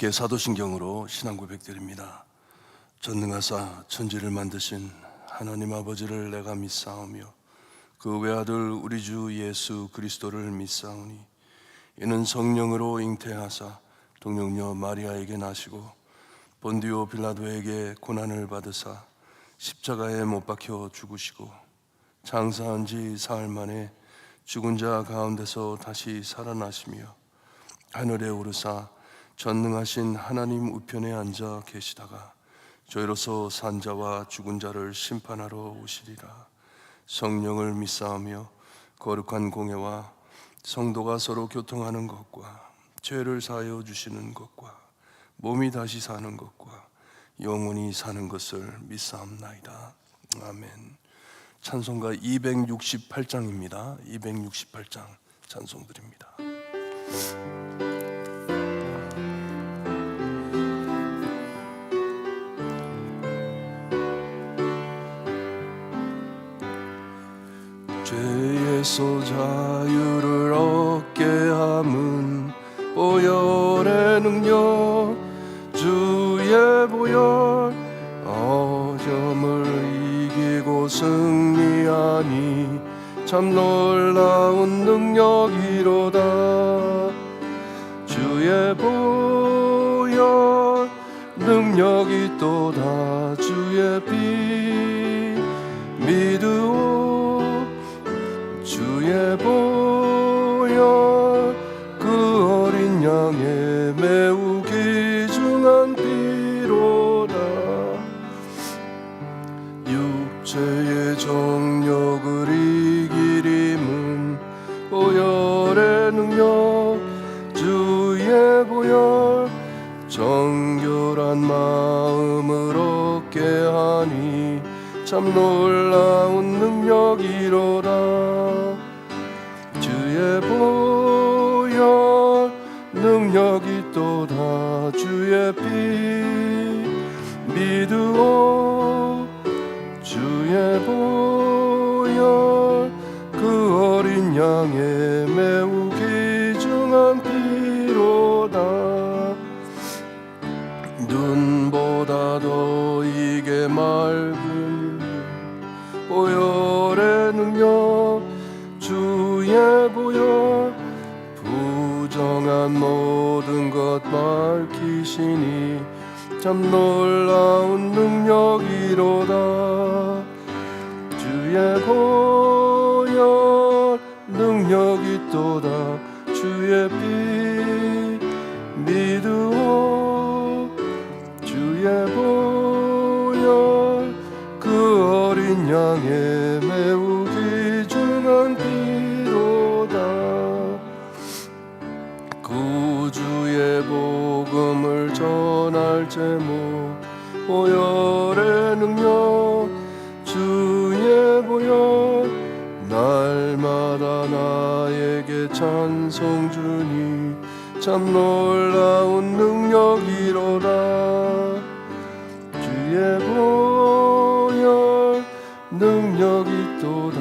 함께 사도신경으로 신앙 고백드립니다. 전능하사 천지를 만드신 하나님 아버지를 내가 믿사오며 그 외아들 우리 주 예수 그리스도를 믿사오니 이는 성령으로 잉태하사 동정녀 마리아에게 나시고 본디오 빌라도에게 고난을 받으사 십자가에 못 박혀 죽으시고 장사한 지 사흘 만에 죽은 자 가운데서 다시 살아나시며 하늘에 오르사 전능하신 하나님 우편에 앉아 계시다가 저희로서 산 자와 죽은 자를 심판하러 오시리라. 성령을 믿사오며 거룩한 공예와 성도가 서로 교통하는 것과 죄를 사하여 주시는 것과 몸이 다시 사는 것과 영원히 사는 것을 믿사옵나이다. 아멘. 찬송가 268장입니다. 268장 찬송드립니다. 죄에서 자유를 얻게 함은 보혈의 능력 주의 보혈 어점을 이기고 승리하니 참 놀라운 능력이로다. 주의 보혈 능력이 또다. 주의 피 믿으오 주의 보혈 그 어린 양의 매우 귀중한 피로다. 육체의 정욕을 이길 힘은 보혈의 능력 주의 보혈 정결한 마음을 얻게 하니 참 놀라운 능력이로다. 주의 보혈 능력이 또다. 주의 피 믿으오 주의 보혈 그 어린 양의 매우 귀중한 피로다. 눈보다 더 이게 맑은 보혈의 능력 주의 보혈 부정한 모든 것 밝히시니 참 놀라운 능력이로다. 주의 보혈 능력이 또다. 주의 피 믿으오 주의 보혈 그 어린 양의 매우 귀중한 피로다. 구주의 복음을 전할 제목 보혈의 능력 주의 보혈 날마다 나에게 찬송 주니 참 놀라운 능력이로다. 주의 보혈 능력이 또다.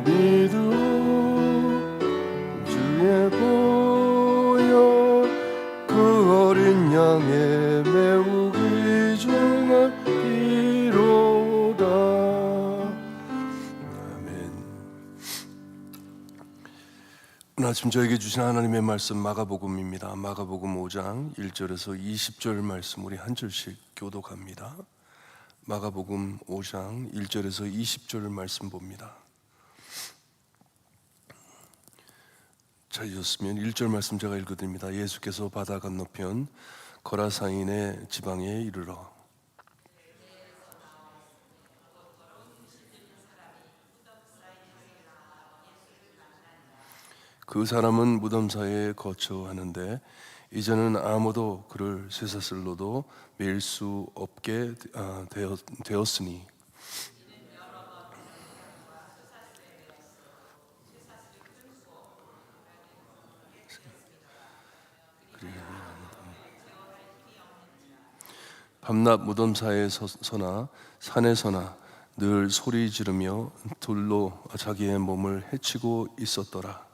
믿으오 주의 보혈 그 어린 양의 매우 귀중한 피로다. 아멘. 오늘 아침 저에게 주신 하나님의 말씀 마가복음입니다. 마가복음 5장 1절에서 20절 말씀 우리 한 절씩 교독합니다. 마가복음 5장 1절에서 20절 말씀 봅니다. 찾으셨으면 1절 말씀 제가 읽어드립니다. 예수께서 바다 건너편 거라사인의 지방에 이르러 그 사람은 무덤 사이에 거처하는데 이제는 아무도 그를 쇠사슬로도 매일 수 없게 되었으니 밤낮 무덤 사이에 서나 산에서나 늘 소리 지르며 돌로 자기의 몸을 해치고 있었더라.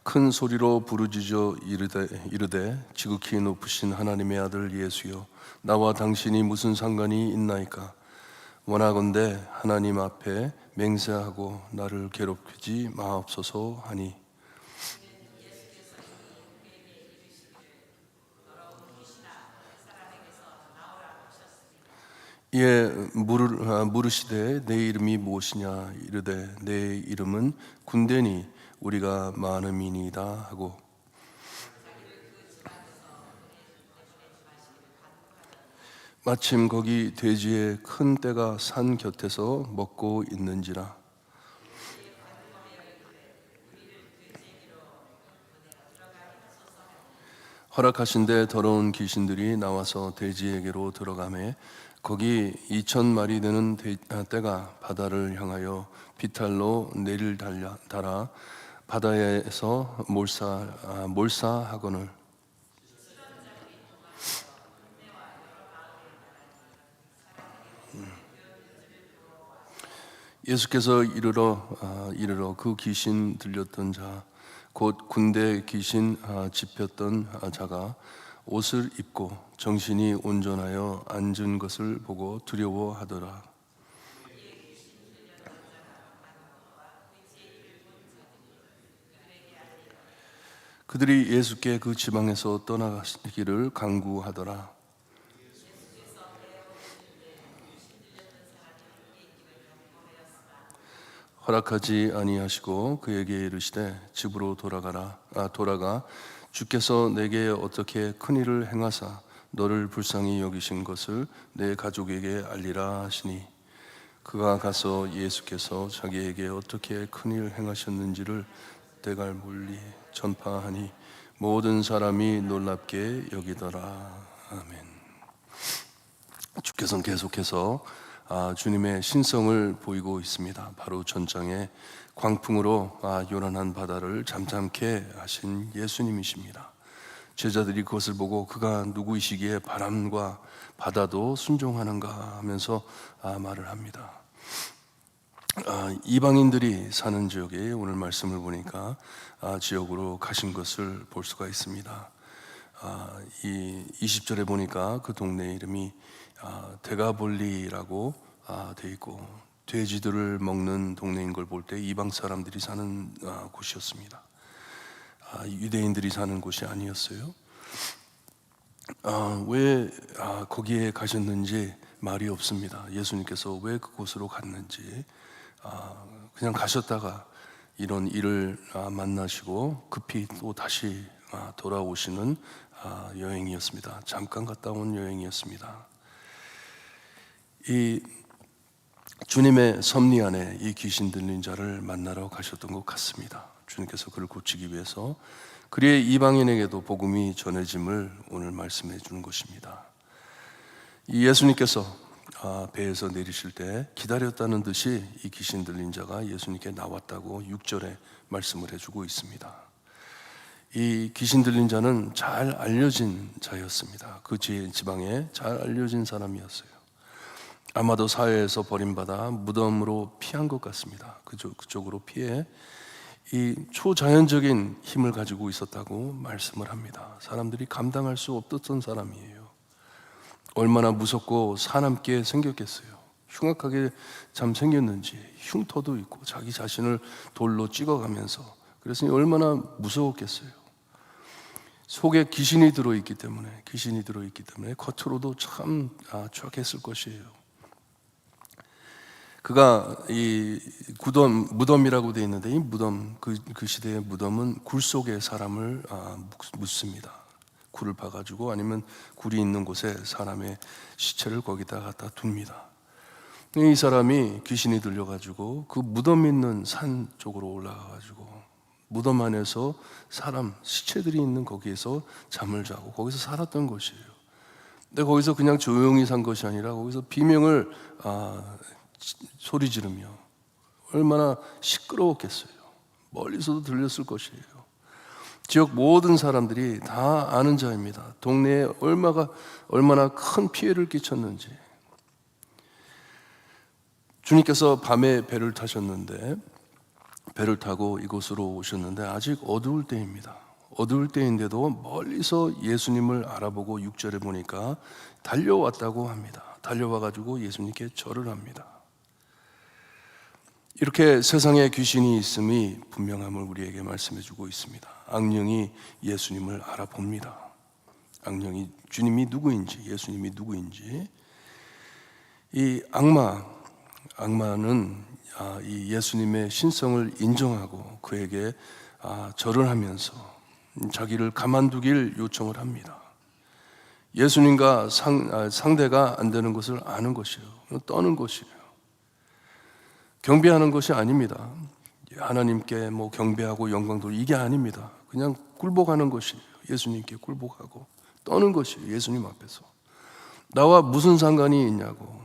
큰 소리로 부르짖어 이르되 지극히 높으신 하나님의 아들 예수여, 나와 당신이 무슨 상관이 있나이까? 원하건대 하나님 앞에 맹세하고 나를 괴롭히지 마옵소서 하니, 이에 물으시되 내 이름이 무엇이냐? 이르되 내 이름은 군대니 우리가 많음이니이다 하고, 마침 거기 돼지의 큰 떼가 산 곁에서 먹고 있는지라. 허락하신데 더러운 귀신들이 나와서 돼지에게로 들어가매 거기 2,000마리 되는 떼가 바다를 향하여 비탈로 내릴 달아 바다에서 몰사하거늘. 예수께서 이르러 그 귀신 들렸던 자, 곧 군대 귀신 집혔던 자가 옷을 입고 정신이 온전하여 앉은 것을 보고 두려워하더라. 그들이 예수께 그 지방에서 떠나가시기를 간구하더라. 허락하지 아니하시고 그에게 이르시되 집으로 돌아가 주께서 내게 어떻게 큰 일을 행하사 너를 불쌍히 여기신 것을 내 가족에게 알리라 하시니, 그가 가서 예수께서 자기에게 어떻게 큰 일을 행하셨는지를 대갈몰리 전파하니 모든 사람이 놀랍게 여기더라. 아멘. 주께서는 계속해서 주님의 신성을 보이고 있습니다. 바로 전장에 광풍으로 요란한 바다를 잠잠케 하신 예수님이십니다. 제자들이 그것을 보고 그가 누구이시기에 바람과 바다도 순종하는가 하면서 말을 합니다. 이방인들이 사는 지역에 오늘 말씀을 보니까 지역으로 가신 것을 볼 수가 있습니다. 이 20절에 보니까 그 동네 이름이 데가볼리라고 되어 있고, 돼지들을 먹는 동네인 걸 볼 때 이방 사람들이 사는 곳이었습니다. 유대인들이 사는 곳이 아니었어요. 왜 거기에 가셨는지 말이 없습니다. 예수님께서 왜 그곳으로 갔는지, 그냥 가셨다가 이런 일을 만나시고 급히 또 다시 돌아오시는 여행이었습니다. 잠깐 갔다 온 여행이었습니다. 이 주님의 섭리 안에 이 귀신 들린 자를 만나러 가셨던 것 같습니다. 주님께서 그를 고치기 위해서 그리의 이방인에게도 복음이 전해짐을 오늘 말씀해 주는 것입니다. 이 예수님께서 배에서 내리실 때 기다렸다는 듯이 이 귀신 들린 자가 예수님께 나왔다고 6절에 말씀을 해주고 있습니다. 이 귀신 들린 자는 잘 알려진 자였습니다. 그 지방에 잘 알려진 사람이었어요. 아마도 사회에서 버림받아 무덤으로 피한 것 같습니다. 그쪽으로 피해 이 초자연적인 힘을 가지고 있었다고 말씀을 합니다. 사람들이 감당할 수 없었던 사람이에요. 얼마나 무섭고 사납게 생겼겠어요. 흉악하게 참 생겼는지, 흉터도 있고 자기 자신을 돌로 찍어가면서, 그래서 얼마나 무서웠겠어요. 속에 귀신이 들어있기 때문에 겉으로도 참 추악했을 것이에요. 그가 이 무덤이라고 되어 있는데, 이 무덤, 그 시대의 무덤은 굴 속에 사람을 묻습니다. 굴을 파가지고 아니면 굴이 있는 곳에 사람의 시체를 거기다 갖다 둡니다. 이 사람이 귀신이 들려가지고 그 무덤 있는 산 쪽으로 올라가가지고 무덤 안에서 사람 시체들이 있는 거기에서 잠을 자고 거기서 살았던 것이에요. 근데 거기서 그냥 조용히 산 것이 아니라 거기서 비명을 소리 지르며, 얼마나 시끄러웠겠어요. 멀리서도 들렸을 것이에요. 지역 모든 사람들이 다 아는 자입니다. 동네에 얼마나 큰 피해를 끼쳤는지. 주님께서 밤에 배를 타셨는데 배를 타고 이곳으로 오셨는데 아직 어두울 때입니다. 어두울 때인데도 멀리서 예수님을 알아보고 6절에 보니까 달려왔다고 합니다. 달려와가지고 예수님께 절을 합니다. 이렇게 세상에 귀신이 있음이 분명함을 우리에게 말씀해주고 있습니다. 악령이 예수님을 알아봅니다. 악령이 주님이 누구인지, 예수님이 누구인지. 이 악마는 이 예수님의 신성을 인정하고 그에게 절을 하면서 자기를 가만두길 요청을 합니다. 예수님과 상대가 안 되는 것을 아는 것이에요. 떠는 것이에요. 경배하는 것이 아닙니다. 하나님께 경배하고 영광 돌리고 이게 아닙니다. 그냥 굴복하는 것이에요. 예수님께 굴복하고 떠는 것이에요. 예수님 앞에서. 나와 무슨 상관이 있냐고.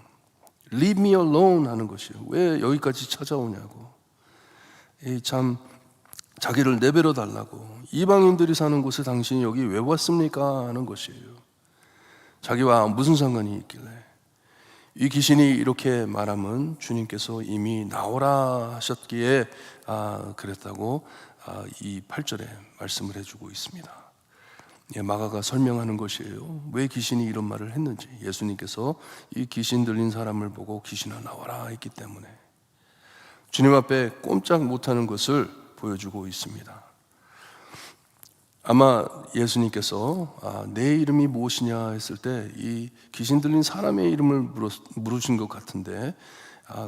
Leave me alone 하는 것이에요. 왜 여기까지 찾아오냐고. 참 자기를 내버려 달라고. 이방인들이 사는 곳에 당신이 여기 왜 왔습니까? 하는 것이에요. 자기와 무슨 상관이 있길래. 이 귀신이 이렇게 말하면 주님께서 이미 나오라 하셨기에 그랬다고 이 8절에 말씀을 해주고 있습니다. 마가가 설명하는 것이에요. 왜 귀신이 이런 말을 했는지. 예수님께서 이 귀신 들린 사람을 보고 귀신아 나와라 했기 때문에 주님 앞에 꼼짝 못하는 것을 보여주고 있습니다. 아마 예수님께서 내 이름이 무엇이냐 했을 때 이 귀신 들린 사람의 이름을 물으신 것 같은데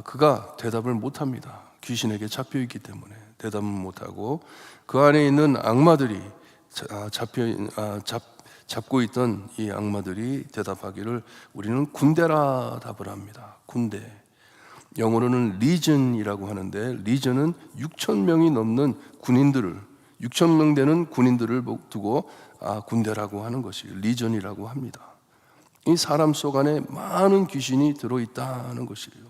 그가 대답을 못합니다. 귀신에게 잡혀있기 때문에 대답은 못하고 그 안에 있는 악마들이 잡고 있던 이 악마들이 대답하기를 우리는 군대라 답을 합니다. 군대. 영어로는 legion이라고 하는데 legion은 6,000명이 넘는 군인들을 6,000명 되는 군인들을 두고 군대라고 하는 것이 리전이라고 합니다. 이 사람 속 안에 많은 귀신이 들어있다는 것이에요.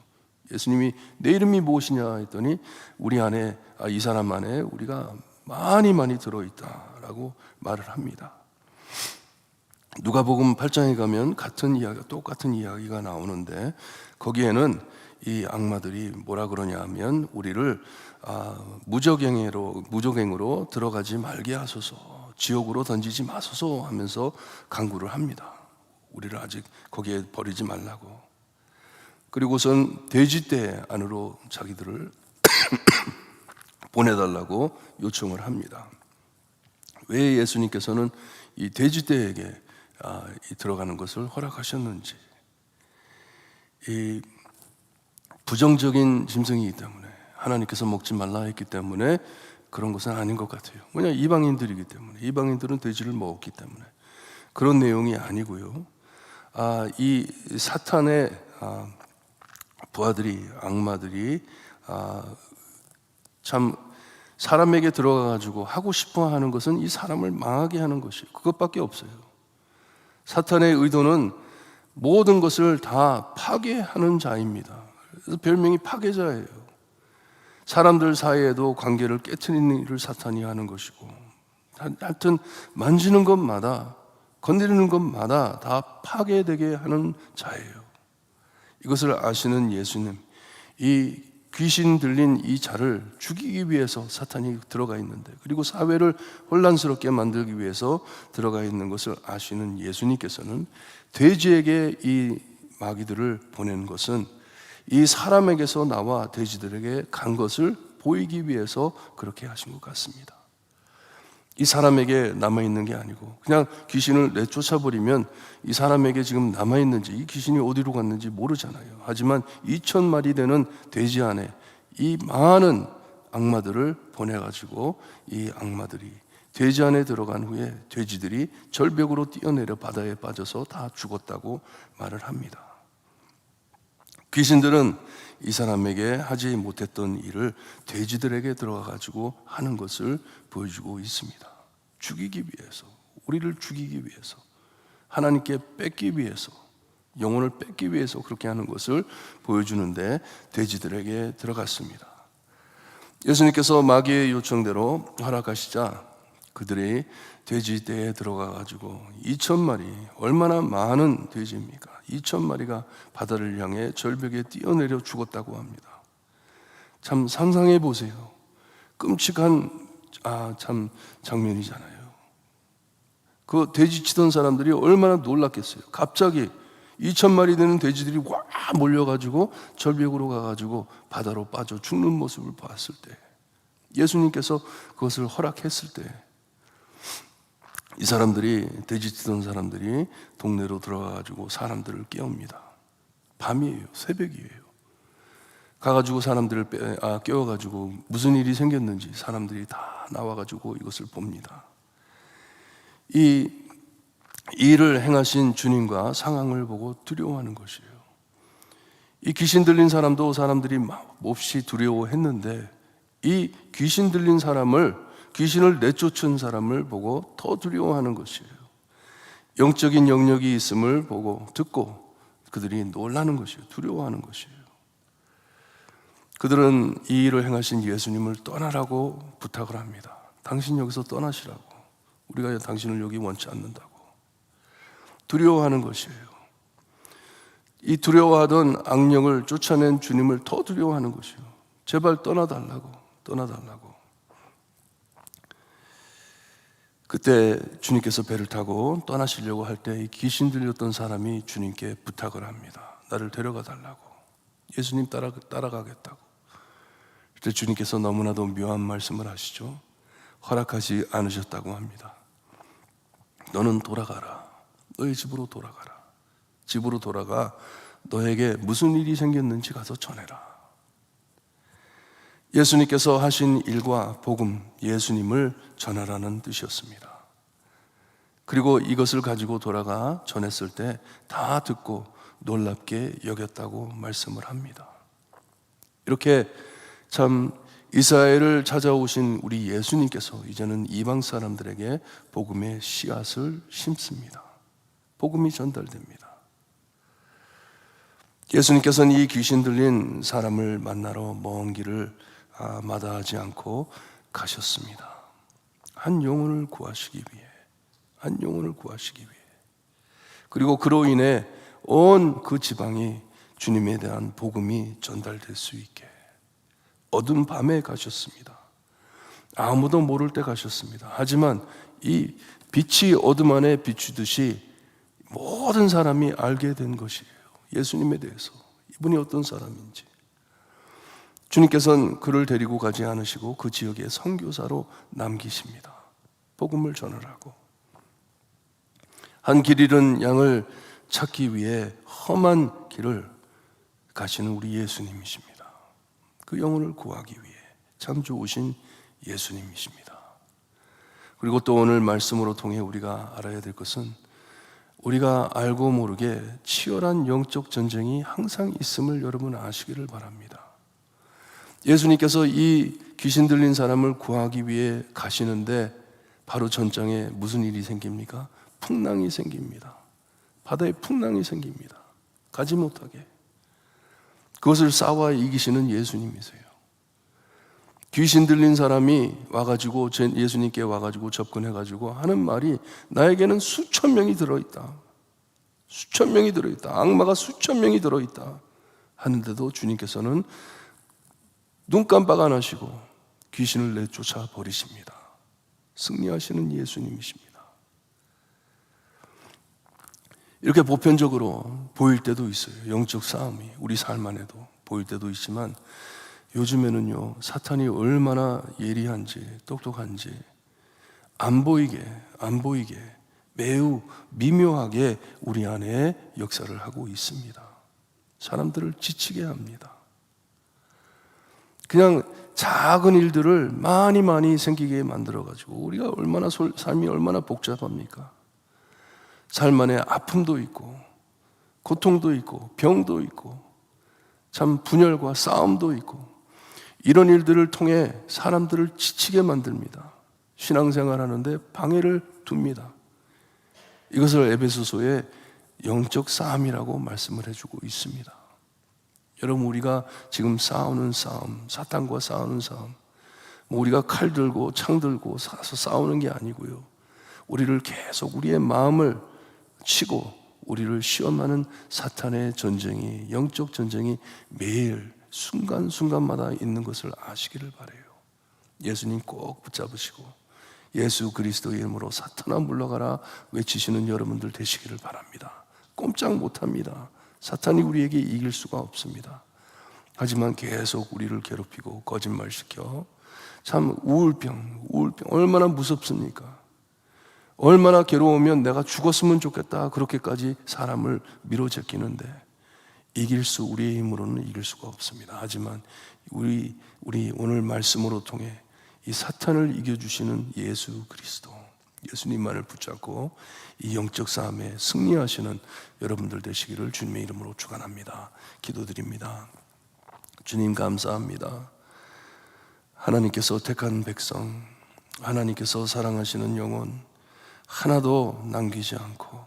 예수님이 내 이름이 무엇이냐 했더니 우리 안에 이 사람 안에 우리가 많이 들어있다라고 말을 합니다. 누가복음 8장에 가면 똑같은 이야기가 나오는데 거기에는 이 악마들이 뭐라 그러냐 하면 우리를 무적행으로 들어가지 말게 하소서, 지옥으로 던지지 마소서 하면서 강구를 합니다. 우리를 아직 거기에 버리지 말라고. 그리고선 돼지떼 안으로 자기들을 보내달라고 요청을 합니다. 왜 예수님께서는 이 돼지떼에게 들어가는 것을 허락하셨는지. 이 부정적인 짐승이기 때문에 하나님께서 먹지 말라 했기 때문에 그런 것은 아닌 것 같아요. 왜냐하면 이방인들이기 때문에 이방인들은 돼지를 먹었기 때문에 그런 내용이 아니고요. 이 사탄의 부하들이 악마들이 참 사람에게 들어가가지고 하고 싶어하는 것은 이 사람을 망하게 하는 것이 그것밖에 없어요. 사탄의 의도는 모든 것을 다 파괴하는 자입니다. 그래서 별명이 파괴자예요. 사람들 사이에도 관계를 깨트리는 일을 사탄이 하는 것이고 하여튼 만지는 것마다 건드리는 것마다 다 파괴되게 하는 자예요. 이것을 아시는 예수님, 이 귀신 들린 이 자를 죽이기 위해서 사탄이 들어가 있는데 그리고 사회를 혼란스럽게 만들기 위해서 들어가 있는 것을 아시는 예수님께서는 돼지에게 이 마귀들을 보내는 것은 이 사람에게서 나와 돼지들에게 간 것을 보이기 위해서 그렇게 하신 것 같습니다. 이 사람에게 남아있는 게 아니고 그냥 귀신을 내쫓아버리면 이 사람에게 지금 남아있는지 이 귀신이 어디로 갔는지 모르잖아요. 하지만 2,000마리 되는 돼지 안에 이 많은 악마들을 보내가지고 이 악마들이 돼지 안에 들어간 후에 돼지들이 절벽으로 뛰어내려 바다에 빠져서 다 죽었다고 말을 합니다. 귀신들은 이 사람에게 하지 못했던 일을 돼지들에게 들어가가지고 하는 것을 보여주고 있습니다. 죽이기 위해서, 우리를 죽이기 위해서, 하나님께 뺏기 위해서, 영혼을 뺏기 위해서 그렇게 하는 것을 보여주는데 돼지들에게 들어갔습니다. 예수님께서 마귀의 요청대로 허락하시자 그들이 돼지떼에 들어가가지고 2,000마리, 얼마나 많은 돼지입니까? 2,000마리가 바다를 향해 절벽에 뛰어내려 죽었다고 합니다. 참 상상해 보세요. 끔찍한 참 장면이잖아요. 그 돼지 치던 사람들이 얼마나 놀랐겠어요. 갑자기 2,000마리 되는 돼지들이 와 몰려가지고 절벽으로 가가지고 바다로 빠져 죽는 모습을 봤을 때, 예수님께서 그것을 허락했을 때, 이 사람들이, 돼지 치던 사람들이 동네로 들어가가지고 사람들을 깨웁니다. 밤이에요, 새벽이에요. 가가지고 사람들을 깨워가지고 무슨 일이 생겼는지 사람들이 다 나와가지고 이것을 봅니다. 이 일을 행하신 주님과 상황을 보고 두려워하는 것이에요. 이 귀신 들린 사람도 사람들이 몹시 두려워했는데, 이 귀신 들린 사람을, 귀신을 내쫓은 사람을 보고 더 두려워하는 것이에요. 영적인 영역이 있음을 보고 듣고 그들이 놀라는 것이에요. 두려워하는 것이에요. 그들은 이 일을 행하신 예수님을 떠나라고 부탁을 합니다. 당신 여기서 떠나시라고. 우리가 당신을 여기 원치 않는다고. 두려워하는 것이에요. 이 두려워하던 악령을 쫓아낸 주님을 더 두려워하는 것이에요. 제발 떠나달라고, 떠나달라고. 그때 주님께서 배를 타고 떠나시려고 할 때 이 귀신 들렸던 사람이 주님께 부탁을 합니다. 나를 데려가 달라고. 예수님 따라가겠다고. 그때 주님께서 너무나도 묘한 말씀을 하시죠. 허락하지 않으셨다고 합니다. 너는 돌아가라. 너의 집으로 돌아가라. 집으로 돌아가 너에게 무슨 일이 생겼는지 가서 전해라. 예수님께서 하신 일과 복음, 예수님을 전하라는 뜻이었습니다. 그리고 이것을 가지고 돌아가 전했을 때 다 듣고 놀랍게 여겼다고 말씀을 합니다. 이렇게 참 이스라엘을 찾아오신 우리 예수님께서 이제는 이방 사람들에게 복음의 씨앗을 심습니다. 복음이 전달됩니다. 예수님께서는 이 귀신 들린 사람을 만나러 먼 길을 마다하지 않고 가셨습니다. 한 영혼을 구하시기 위해, 한 영혼을 구하시기 위해. 그리고 그로 인해 온 그 지방이 주님에 대한 복음이 전달될 수 있게 어두운 밤에 가셨습니다. 아무도 모를 때 가셨습니다. 하지만 이 빛이 어둠 안에 비추듯이 모든 사람이 알게 된 것이에요. 예수님에 대해서, 이분이 어떤 사람인지. 주님께서는 그를 데리고 가지 않으시고 그 지역에 선교사로 남기십니다. 복음을 전하라고. 한 길 잃은 양을 찾기 위해 험한 길을 가시는 우리 예수님이십니다. 그 영혼을 구하기 위해 참 좋으신 예수님이십니다. 그리고 또 오늘 말씀으로 통해 우리가 알아야 될 것은, 우리가 알고 모르게 치열한 영적 전쟁이 항상 있음을 여러분 아시기를 바랍니다. 예수님께서 이 귀신 들린 사람을 구하기 위해 가시는데 바로 전장에 무슨 일이 생깁니까? 풍랑이 생깁니다. 바다에 풍랑이 생깁니다. 가지 못하게. 그것을 싸워 이기시는 예수님이세요. 귀신 들린 사람이 와가지고 예수님께 와가지고 접근해가지고 하는 말이, 나에게는 수천 명이 들어있다. 수천 명이 들어있다. 악마가 수천 명이 들어있다. 하는데도 주님께서는 눈 깜빡 안 하시고 귀신을 내쫓아 버리십니다. 승리하시는 예수님이십니다. 이렇게 보편적으로 보일 때도 있어요. 영적 싸움이 우리 삶 안에도 보일 때도 있지만, 요즘에는요, 사탄이 얼마나 예리한지 똑똑한지 안 보이게 매우 미묘하게 우리 안에 역사를 하고 있습니다. 사람들을 지치게 합니다. 그냥 작은 일들을 많이 생기게 만들어가지고, 우리가 얼마나 삶이 얼마나 복잡합니까? 삶 안에 아픔도 있고 고통도 있고 병도 있고 참 분열과 싸움도 있고, 이런 일들을 통해 사람들을 지치게 만듭니다. 신앙생활 하는데 방해를 둡니다. 이것을 에베소서의 영적 싸움이라고 말씀을 해주고 있습니다. 여러분, 우리가 지금 싸우는 싸움, 사탄과 싸우는 싸움, 우리가 칼 들고 창 들고 사서 싸우는 게 아니고요, 우리를 계속 우리의 마음을 치고 우리를 시험하는 사탄의 전쟁이, 영적 전쟁이 매일 순간순간마다 있는 것을 아시기를 바라요. 예수님 꼭 붙잡으시고 예수 그리스도의 이름으로 사탄아 물러가라 외치시는 여러분들 되시기를 바랍니다. 꼼짝 못합니다. 사탄이 우리에게 이길 수가 없습니다. 하지만 계속 우리를 괴롭히고 거짓말시켜 참 우울병 얼마나 무섭습니까? 얼마나 괴로우면 내가 죽었으면 좋겠다 그렇게까지 사람을 밀어제끼는데 우리의 힘으로는 이길 수가 없습니다. 하지만 우리 오늘 말씀으로 통해 이 사탄을 이겨주시는 예수 그리스도 예수님만을 붙잡고 이 영적 싸움에 승리하시는 여러분들 되시기를 주님의 이름으로 축원합니다. 기도드립니다. 주님 감사합니다. 하나님께서 택한 백성, 하나님께서 사랑하시는 영혼 하나도 남기지 않고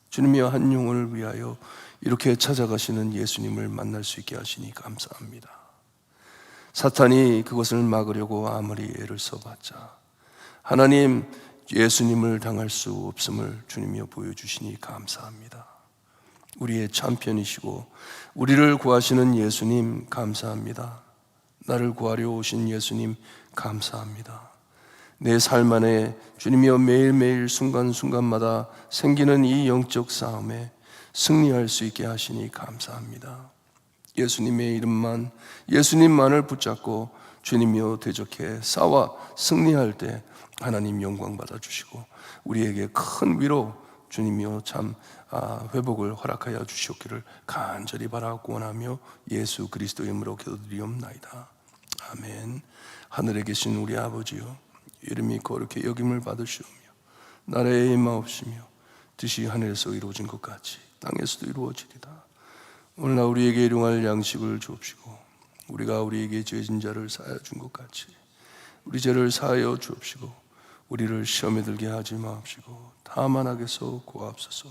주님이여 한 영혼을 위하여 이렇게 찾아가시는 예수님을 만날 수 있게 하시니 감사합니다. 사탄이 그것을 막으려고 아무리 애를 써봤자 하나님 예수님을 당할 수 없음을 주님이여 보여주시니 감사합니다. 우리의 참편이시고 우리를 구하시는 예수님 감사합니다. 나를 구하려 오신 예수님 감사합니다. 내 삶 안에 주님이여 매일매일 순간순간마다 생기는 이 영적 싸움에 승리할 수 있게 하시니 감사합니다. 예수님의 이름만 예수님만을 붙잡고 주님이여 대적해 싸워 승리할 때 하나님 영광 받아주시고 우리에게 큰 위로 주님이여 참 회복을 허락하여 주시옵기를 간절히 바라고 원하며 예수 그리스도의 이름으로 기도드리옵나이다. 아멘. 하늘에 계신 우리 아버지여 이름이 거룩히 여김을 받으시오며 나라의 임하옵시며 뜻이 하늘에서 이루어진 것 같이 땅에서도 이루어지리다. 오늘날 우리에게 일용할 양식을 주옵시고 우리가 우리에게 죄진 자를 사하여 준 것 같이 우리 죄를 사하여 주옵시고 우리를 시험에 들게 하지 마옵시고 다만 악에서 구하옵소서.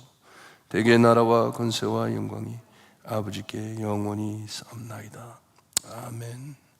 대개 나라와 권세와 영광이 아버지께 영원히 쌓옵나이다. 아멘.